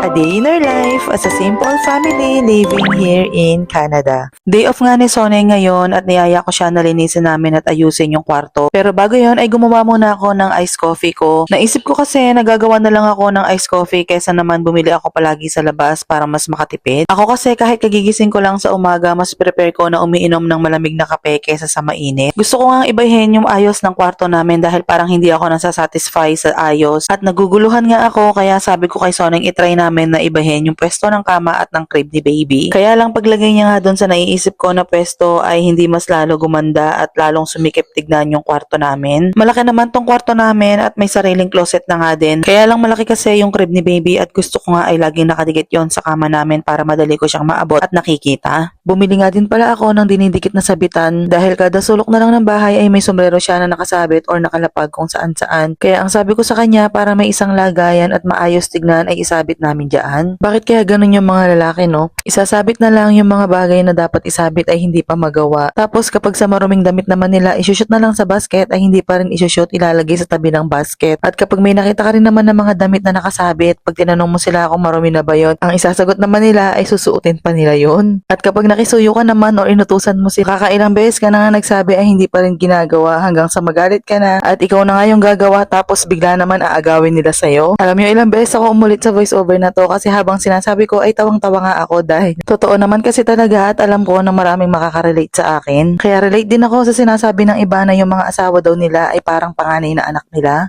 A day in our life as a simple family living here in Canada. Day off nga ni Sonay ngayon at niyaya ko siya na linisin namin at ayusin yung kwarto. Pero bago yon ay gumawa muna ako ng iced coffee ko. Naisip ko kasi nagagawa na lang ako ng iced coffee kesa naman bumili ako palagi sa labas para mas makatipid. Ako kasi kahit kagigising ko lang sa umaga, mas prepare ko na umiinom ng malamig na kape kesa sa mainit. Gusto ko nga ibahin yung ayos ng kwarto namin dahil parang hindi ako nasasatisfy sa ayos at naguguluhan nga ako kaya sabi ko kay Sonay itry namin na ibahin yung pwesto ng kama at ng crib ni baby. Kaya lang paglagay niya nga doon sa naiisip ko na pwesto ay hindi mas lalo gumanda at lalong sumikip tignan yung kwarto namin. Malaki naman tong kwarto namin at may sariling closet na nga din. Kaya lang malaki kasi yung crib ni baby at gusto ko nga ay laging nakadikit yon sa kama namin para madali ko siyang maabot at nakikita. Bumili nga din pala ako ng dinidikit na sabitan dahil kada sulok na lang ng bahay ay may sombrero siya na nakasabit or nakalapag kung saan saan. Kaya ang sabi ko sa kanya para may isang lagayan at maayos tignan ay isabit namin dyan. Bakit kaya ganun yung mga lalaki, no? Isasabit na lang yung mga bagay na dapat isabit ay hindi pa magawa. Tapos kapag sa maruming damit naman nila, isushoot na lang sa basket ay hindi pa rin isushoot, ilalagay sa tabi ng basket. At kapag may nakita ka rin naman ng mga damit na nakasabit, pag tinanong mo sila kung marumi na ba yun, ang isasagot naman nila ay susuotin pa nila yun. At kapag nakisuyo ka naman o inutusan mo sila, kakailang beses ka na nga nagsabi ay hindi pa rin ginagawa hanggang sa magalit ka na at ikaw na nga yung gagawa tapos bigla naman aagawin nila sa'yo. Alam nyo, ilang beses ako umulit sa voiceover na to kasi habang sinasabi ko ay tawang-tawa nga ako dahil totoo naman kasi talaga at alam ko na maraming makaka-relate sa akin. Kaya relate din ako sa sinasabi ng iba na yung mga asawa daw nila ay parang panganay na anak nila.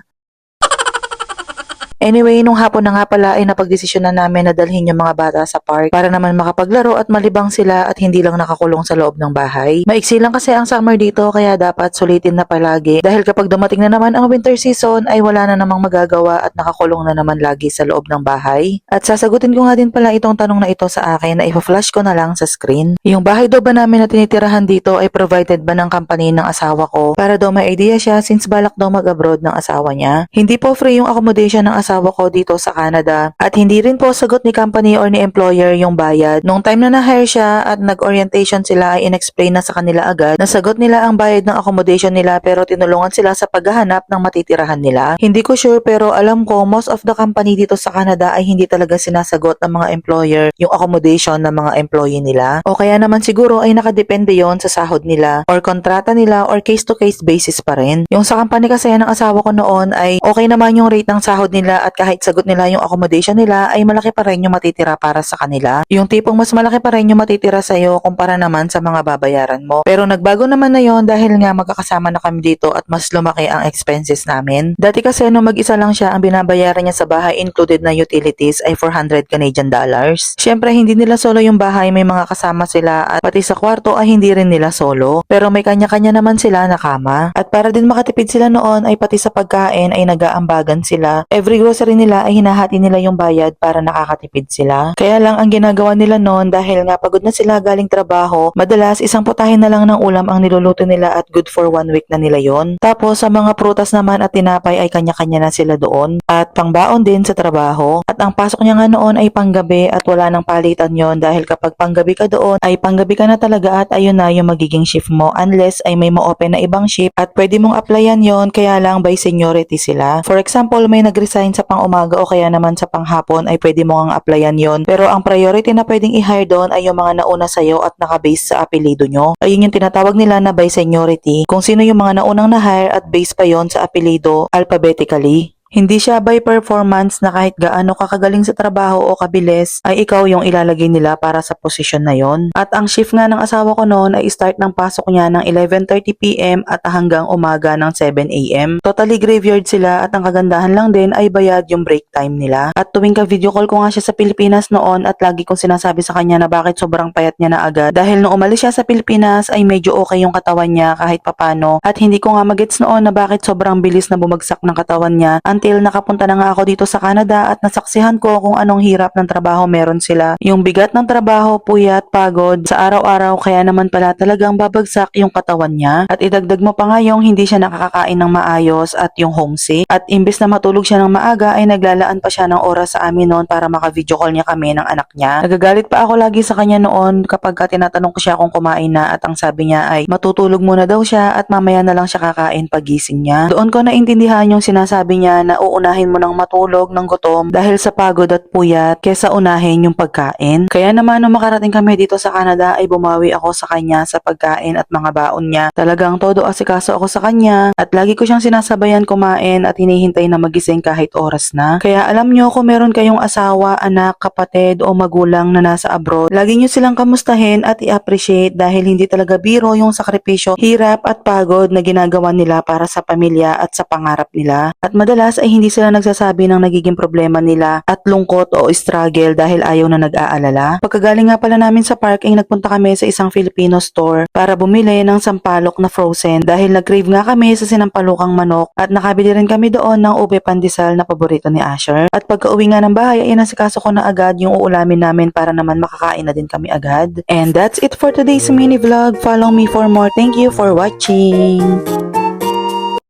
Anyway, nung hapon na nga pala ay napagdesisyon na namin na dalhin yung mga bata sa park para naman makapaglaro at malibang sila at hindi lang nakakulong sa loob ng bahay. Maiksi lang kasi ang summer dito kaya dapat sulitin na palagi dahil kapag dumating na naman ang winter season ay wala na namang magagawa at nakakulong na naman lagi sa loob ng bahay. At sasagutin ko nga din pala itong tanong na ito sa akin na ipa-flash ko na lang sa screen. Yung bahay daw ba namin na tinitirahan dito ay provided ba ng company ng asawa ko para daw may idea siya since balak daw mag-abroad ng asawa niya. Hindi po free yung accommodation ng asawa ko dito sa Canada at hindi rin po sagot ni company or ni employer yung bayad. Nung time na na-hire siya at nag-orientation sila ay in-explain na sa kanila agad na sagot nila ang bayad ng accommodation nila pero tinulungan sila sa paghahanap ng matitirahan nila. Hindi ko sure pero alam ko most of the company dito sa Canada ay hindi talaga sinasagot ng mga employer yung accommodation ng mga employee nila o kaya naman siguro ay nakadepende yon sa sahod nila or kontrata nila or case-to-case basis pa rin. Yung sa company kasi ng asawa ko noon ay okay naman yung rate ng sahod nila at kahit sagot nila yung accommodation nila ay malaki pa rin yung matitira para sa kanila. Yung tipong mas malaki pa rin yung matitira sa'yo kumpara naman sa mga babayaran mo. Pero nagbago naman na yon dahil nga magkakasama na kami dito at mas lumaki ang expenses namin. Dati kasi nung mag-isa lang siya ang binabayaran niya sa bahay included na utilities ay 400 Canadian dollars. Syempre hindi nila solo yung bahay, may mga kasama sila at pati sa kwarto ay hindi rin nila solo. Pero may kanya-kanya naman sila na kama. At para din makatipid sila noon ay pati sa pagkain ay nag-aambagan sila. Every grocery nila ay hinahati nila yung bayad para nakakatipid sila. Kaya lang ang ginagawa nila noon dahil nga pagod na sila galing trabaho, madalas isang putahin na lang ng ulam ang niluluto nila at good for 1 week na nila yon. Tapos sa mga prutas naman at tinapay ay kanya-kanya na sila doon at pangbaon din sa trabaho. At ang pasok niya nga noon ay panggabi at wala nang palitan yon dahil kapag panggabi ka doon ay panggabi ka na talaga at ayun na yung magiging shift mo unless ay may ma-open na ibang shift at pwede mong applyan yon kaya lang by seniority sila. For example, may nag-resign sa pang-umaga o kaya naman sa panghapon ay pwede mo ngang applyan yon. Pero ang priority na pwedeng i-hire doon ay yung mga nauna sa'yo at nakabase sa apelido nyo. Ayun yung tinatawag nila na by seniority. Kung sino yung mga naunang na-hire at base pa yon sa apelido alphabetically. Hindi siya by performance na kahit gaano kakagaling sa trabaho o kabilis ay ikaw yung ilalagay nila para sa posisyon na yon. At ang shift nga ng asawa ko noon ay start ng pasok niya ng 11:30 PM at hanggang umaga ng 7 AM. Totally graveyard sila at ang kagandahan lang din ay bayad yung break time nila. At tuwing ka-video call ko nga siya sa Pilipinas noon at lagi kong sinasabi sa kanya na bakit sobrang payat niya na agad dahil nung umalis siya sa Pilipinas ay medyo okay yung katawan niya kahit papano at hindi ko nga magets noon na bakit sobrang bilis na bumagsak ng katawan niya until nakapunta na nga ako dito sa Canada at nasaksihan ko kung anong hirap ng trabaho meron sila. Yung bigat ng trabaho, puyat, pagod sa araw-araw kaya naman pala talagang babagsak yung katawan niya. At idagdag mo pa nga yung hindi siya nakakakain ng maayos at yung homesick. At imbes na matulog siya ng maaga ay naglalaan pa siya ng oras sa amin noon para maka-video call niya kami ng anak niya. Nagagalit pa ako lagi sa kanya noon kapag tinatanong ko siya kung kumain na at ang sabi niya ay matutulog muna daw siya at mamaya na lang siya kakain pagising niya. Doon ko naintindihan yung sinasabi niya na na uunahin mo ng matulog ng gutom dahil sa pagod at puyat kesa unahin yung pagkain. Kaya naman nung makarating kami dito sa Canada ay bumawi ako sa kanya sa pagkain at mga baon niya. Talagang todo asikaso ako sa kanya at lagi ko siyang sinasabayan kumain at hinihintay na magising kahit oras na. Kaya alam nyo kung meron kayong asawa, anak, kapatid o magulang na nasa abroad, lagi nyo silang kamustahin at i-appreciate dahil hindi talaga biro yung sakripisyo, hirap at pagod na ginagawa nila para sa pamilya at sa pangarap nila. At madalas ay hindi sila nagsasabi ng nagiging problema nila at lungkot o struggle dahil ayaw na nag-aalala. Pagkagaling nga pala namin sa park ay nagpunta kami sa isang Filipino store para bumili ng sampalok na frozen dahil nag-crave nga kami sa sinampalukang manok at nakabili rin kami doon ng ube pandesal na paborito ni Asher. At pagka-uwi nga ng bahay ay nasikaso ko na agad yung uulamin namin para naman makakain na din kami agad. And that's it for today's mini vlog. Follow me for more. Thank you for watching.